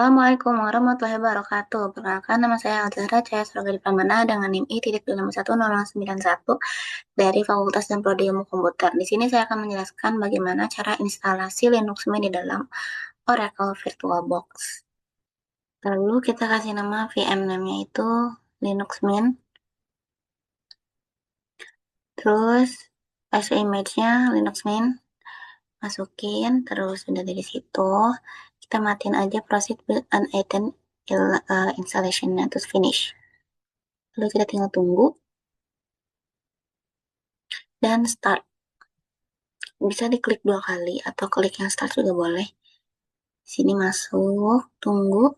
Assalamualaikum warahmatullahi wabarakatuh. Perkenalkan, nama saya Alzahra Cahaya Suragadi Pramana dengan NIM I.2510091 dari Fakultas dan Prodi Ilmu Komputer. Di sini saya akan menjelaskan bagaimana cara instalasi Linux Mint di dalam Oracle VirtualBox. Lalu kita kasih nama VM name-nya itu Linux Mint. Terus ISO image-nya Linux Mint. Masukin, terus udah dari situ kita matiin aja proceed build and item installation-nya, terus finish. Lalu kita tinggal tunggu dan start. Bisa diklik 2 kali atau klik yang start juga boleh. Sini masuk, tunggu.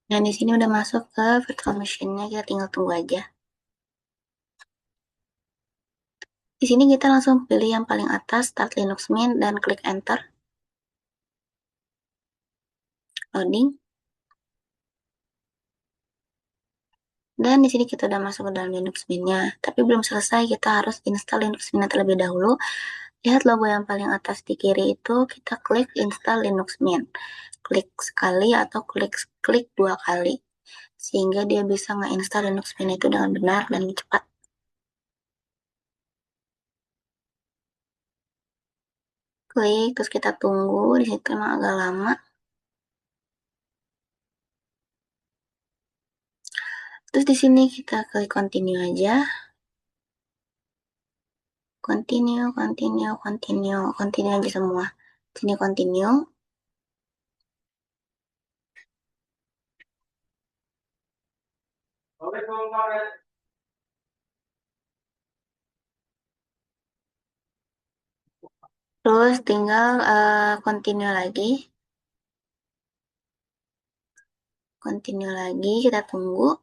Dan di sini udah masuk ke virtual machine-nya, kita tinggal tunggu aja. Di sini kita langsung pilih yang paling atas, Start Linux Mint, dan klik Enter. Loading. Dan di sini kita udah masuk ke dalam Linux Mint-nya. Tapi belum selesai, kita harus install Linux Mint terlebih dahulu. Lihat logo yang paling atas di kiri itu, kita klik Install Linux Mint. Klik sekali atau klik 2 kali. Sehingga dia bisa nge-install Linux Mint itu dengan benar dan cepat. Klik, terus kita tunggu, di situ emang agak lama. Terus di sini kita klik continue aja. Continue aja semua. Sini continue. Terus tinggal continue lagi. Continue lagi, kita tunggu.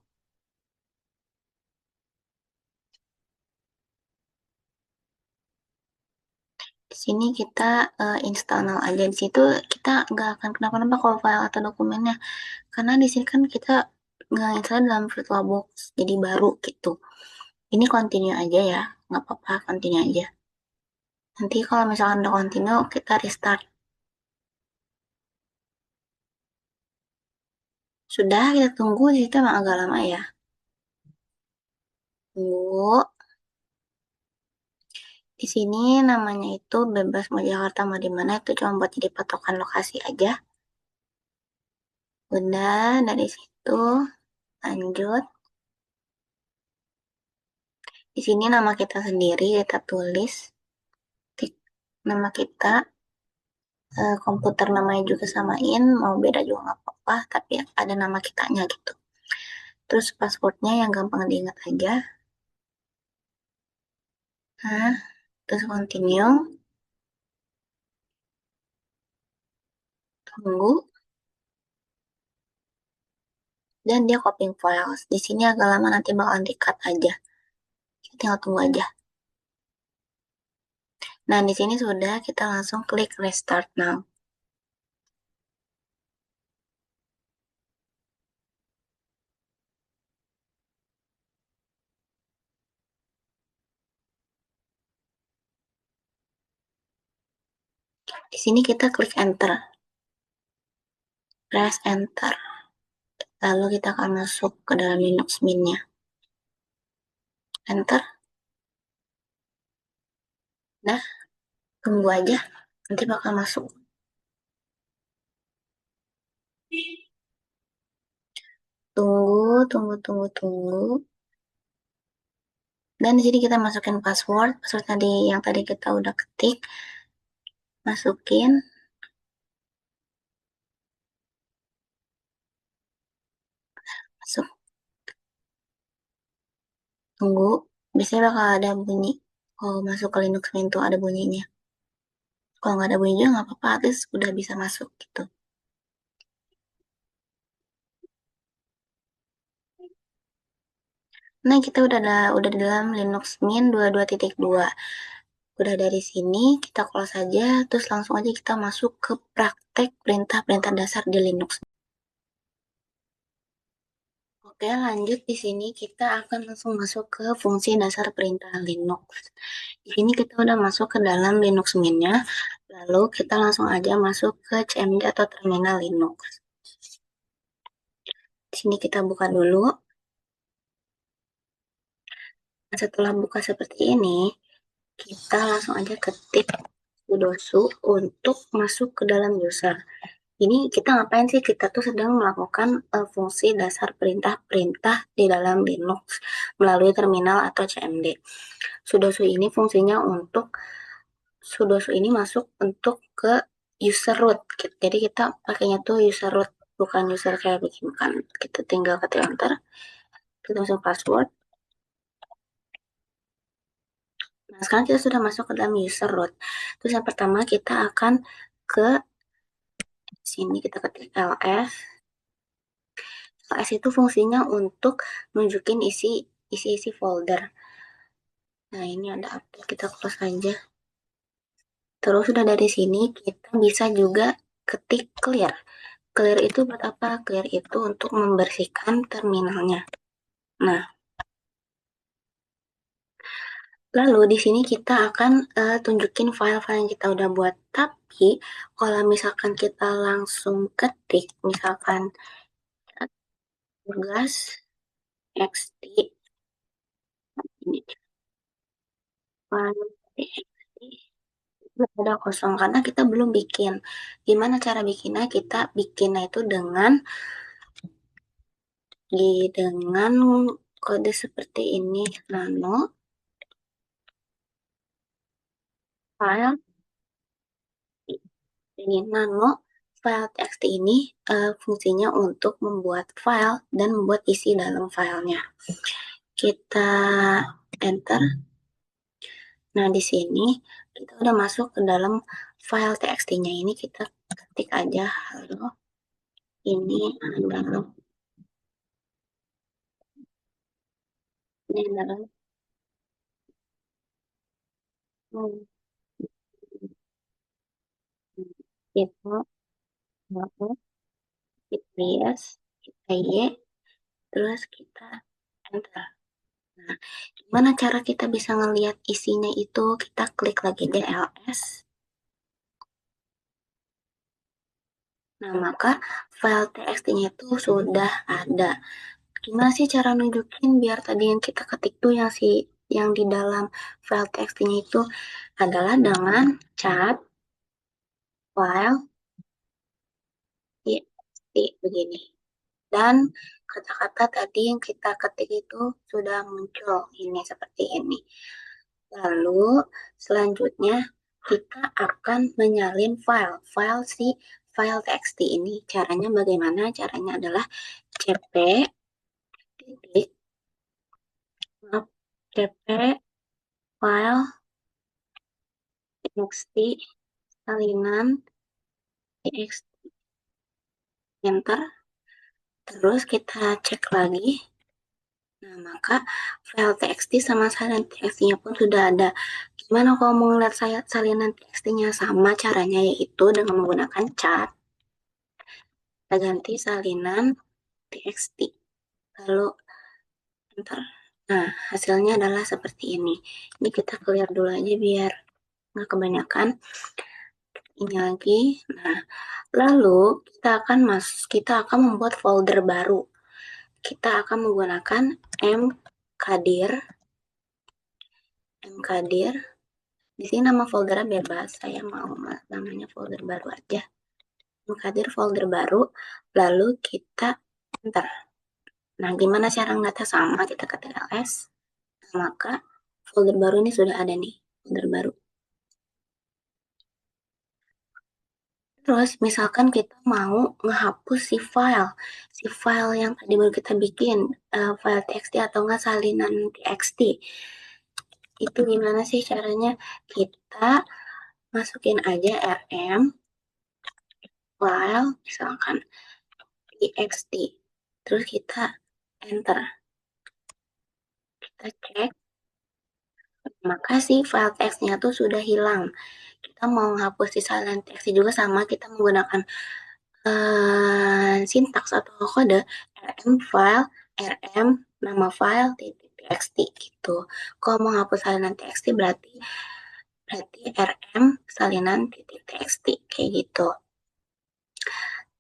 Di sini kita install now aja. Di situ kita nggak akan kenapa-napa kalau file atau dokumennya, karena di sini kan kita nggak install dalam VirtualBox, jadi baru gitu. Ini continue aja ya, nggak apa-apa, continue aja. Nanti kalau misalkan udah continue, kita restart. Sudah, kita tunggu. Di situ emang agak lama ya. Tunggu. Di sini namanya itu bebas mau Jakarta mau di mana, itu cuma buat jadi patokan lokasi aja. Udah, dari situ lanjut. Di sini nama kita sendiri kita tulis. Nama kita, komputer namanya juga samain, mau beda juga nggak apa-apa, tapi ada nama kitanya gitu. Terus passwordnya yang gampang diingat aja. Nah, terus continue. Tunggu. Dan dia copying files. Di sini agak lama, nanti bakalan di-cut aja. Kita tinggal tunggu aja. Nah, di sini sudah, kita langsung klik restart now. Di sini kita klik enter. Press enter. Lalu kita akan masuk ke dalam Linux Mint-nya. Enter. Nah, tunggu aja. Nanti bakal masuk. Tunggu. Dan di sini kita masukin password tadi yang tadi kita udah ketik. Masukin. Masuk. Tunggu. Biasanya bakal ada bunyi. Kalau masuk ke Linux Mint tuh ada bunyinya. Kalau nggak ada bunyi juga nggak apa-apa, at least udah bisa masuk gitu. Nah, kita udah di dalam Linux Mint 22.2. Udah dari sini, kita close saja, terus langsung aja kita masuk ke praktek perintah-perintah dasar di Linux. Oke, lanjut di sini kita akan langsung masuk ke fungsi dasar perintah Linux. Di sini kita udah masuk ke dalam Linux Mint-nya, lalu kita langsung aja masuk ke CMD atau terminal Linux. Di sini kita buka dulu. Nah, setelah buka seperti ini, kita langsung aja ketik sudo untuk masuk ke dalam user. Ini kita ngapain sih? Kita tuh sedang melakukan fungsi dasar perintah-perintah di dalam Linux melalui terminal atau CMD. Sudoku ini fungsinya untuk sudoku ini masuk untuk ke user root. Jadi kita pakainya tuh user root, bukan user kayak begini kan. Kita tinggal ketik enter, kita masuk password. Nah, sekarang kita sudah masuk ke dalam user root. Terus yang pertama kita akan ke sini, kita ketik ls. ls itu fungsinya untuk nunjukin isi folder. Nah, ini ada update, kita close aja. Terus sudah dari sini kita bisa juga ketik clear. Clear itu buat apa? Clear itu untuk membersihkan terminalnya. Nah, lalu di sini kita akan tunjukin file-file yang kita udah buat. Tapi kalau misalkan kita langsung ketik, misalkan tugas xt ini file txt ada kosong karena kita belum bikin. Gimana cara bikinnya? Kita bikinnya itu dengan kode seperti ini, nano file ini nano file txt ini fungsinya untuk membuat file dan membuat isi dalam filenya. Kita enter. Nah, di sini kita udah masuk ke dalam file txt-nya ini, kita ketik aja halo. Ini adalah kita mau kita yes, kita y, terus kita enter. Nah, gimana cara kita bisa ngelihat isinya itu? Kita klik lagi di ls. Nah, maka file txt-nya itu sudah ada. Gimana sih cara nunjukin biar tadi yang kita ketik tuh yang di dalam file txt-nya itu adalah dengan cat file txt begini. Dan kata-kata tadi yang kita ketik itu sudah muncul ini seperti ini. Lalu selanjutnya kita akan menyalin file txt ini. Caranya bagaimana? Caranya adalah cp titik cp file txt salinan txt enter. Terus kita cek lagi. Nah, maka file txt sama salinan txt-nya pun sudah ada. Gimana kalau mau ngeliat salinan txt-nya? Sama caranya, yaitu dengan menggunakan cat. Kita ganti salinan txt. Lalu enter. Nah, hasilnya adalah seperti ini. Ini kita clear dulu aja biar nggak kebanyakan. Ini lagi. Nah, lalu kita akan membuat folder baru. Kita akan menggunakan mkdir. Di sini nama foldernya bebas. Saya mau namanya folder baru aja. Mengkadir folder baru, lalu kita enter. Nah, gimana cara ngeliatnya? Sama, kita ketik ls, maka folder baru ini sudah ada nih, folder baru. Terus, misalkan kita mau ngehapus si file yang tadi baru kita bikin, file txt atau enggak salinan txt. Itu gimana sih caranya? Kita masukin aja rm file, misalkan txt. Terus kita enter. Kita cek, maka si file text-nya tuh sudah hilang. Kita mau menghapus si salinan teks juga sama, kita menggunakan sintaks atau kode rm file rm nama file titik txt gitu. Kalau mau hapus salinan txt berarti rm salinan titik txt kayak gitu.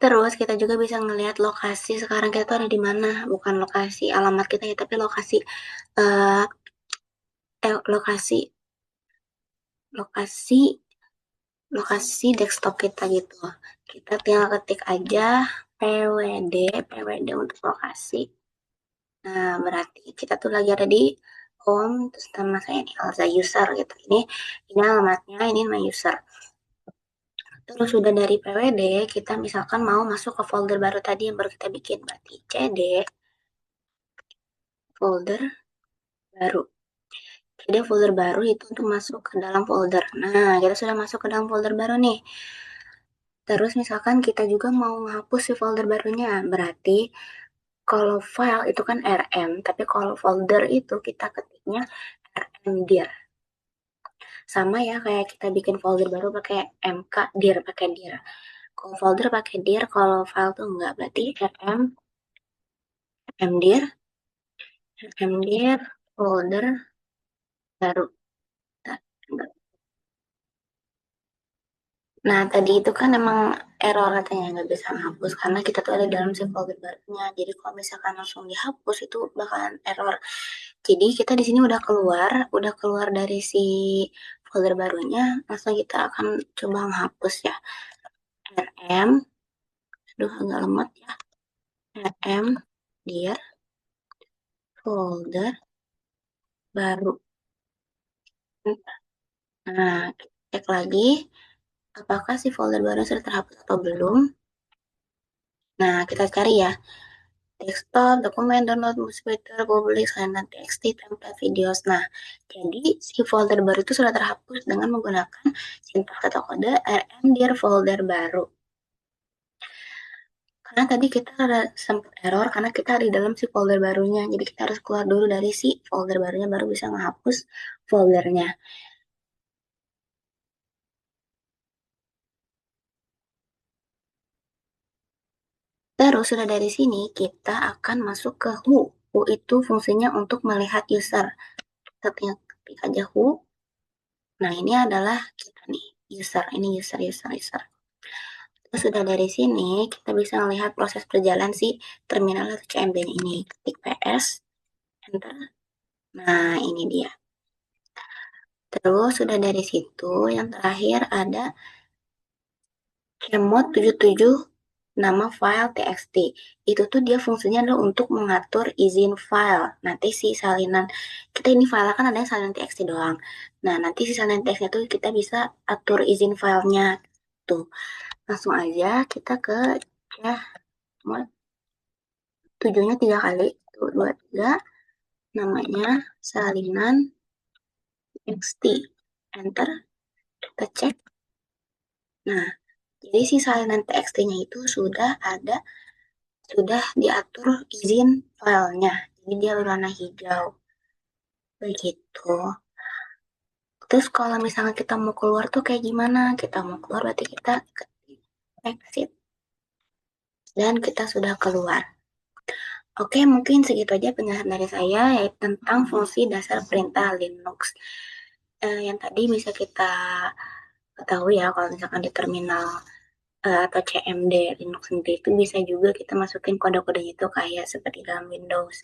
Terus kita juga bisa ngelihat lokasi sekarang kita tuh ada di mana, bukan lokasi alamat kita ya, tapi lokasi eh, lokasi lokasi lokasi desktop kita gitu. Kita tinggal ketik aja pwd untuk lokasi. Nah, berarti kita tuh lagi ada di home, terus nama saya ini Alza user gitu. Ini alamatnya, ini nama user. Terus sudah dari PWD, kita misalkan mau masuk ke folder baru tadi yang baru kita bikin. Berarti cd folder baru. Jadi folder baru itu untuk masuk ke dalam folder. Nah, kita sudah masuk ke dalam folder baru nih. Terus misalkan kita juga mau menghapus si folder barunya. Berarti kalau file itu kan rm, tapi kalau folder itu kita ketiknya rmdir. Sama ya kayak kita bikin folder baru pakai mk dir, pakai dir. Kalau folder pakai dir, kalau file tuh enggak. Berarti rmdir, rmdir folder baru. Nah, tadi itu kan emang error katanya nggak bisa menghapus karena kita tuh ada dalam si folder barunya. Jadi kalau misalkan langsung dihapus itu bakalan error. Jadi kita di sini udah keluar dari si folder barunya, langsung kita akan coba menghapus ya. rm, aduh agak lemot ya. rm dir folder baru. Nah, cek lagi apakah si folder baru sudah terhapus atau belum. Nah, kita cari ya. Desktop, dokumen, download, musik, publik, salinan txt, template, videos. Nah, jadi si folder baru itu sudah terhapus dengan menggunakan sintaks atau kode rmdir folder baru. Karena tadi kita ada sempat error karena kita ada di dalam si folder barunya. Jadi kita harus keluar dulu dari si folder barunya baru bisa menghapus foldernya. Terus sudah dari sini kita akan masuk ke who. Who itu fungsinya untuk melihat user. Kita tinggal ketik aja who. Nah, ini adalah kita nih, user. Ini user. Terus sudah dari sini kita bisa melihat proses berjalan si terminal atau CMD ini. Ketik ps, enter. Nah, ini dia. Terus sudah dari situ yang terakhir ada kmod 77 nama file txt. Itu tuh dia fungsinya adalah untuk mengatur izin file. Nanti si salinan, kita ini file kan ada salinan txt doang. Nah, nanti si salinan txt tuh kita bisa atur izin filenya. Tuh, langsung aja kita ke ya, tujuhnya 3 kali. Tuh, 2, 3. Namanya salinan txt. Enter, kita cek. Nah, jadi si salinan txt-nya itu sudah diatur izin filenya. Jadi dia berwarna hijau. Begitu. Terus kalau misalnya kita mau keluar tuh kayak gimana? Kita mau keluar berarti kita ketik exit. Dan kita sudah keluar. Oke, mungkin segitu aja penjelasan dari saya yaitu tentang fungsi dasar perintah Linux. Yang tadi bisa kita ketahui ya kalau misalkan di terminal atau CMD Linux sendiri itu bisa juga kita masukin kode-kodenya itu kayak seperti dalam Windows.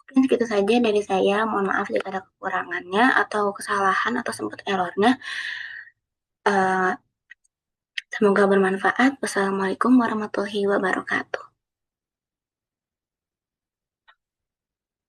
Mungkin segitu saja dari saya. Mohon maaf jika ada kekurangannya atau kesalahan atau sempat errornya. Uh, Semoga bermanfaat. Wassalamualaikum warahmatullahi wabarakatuh.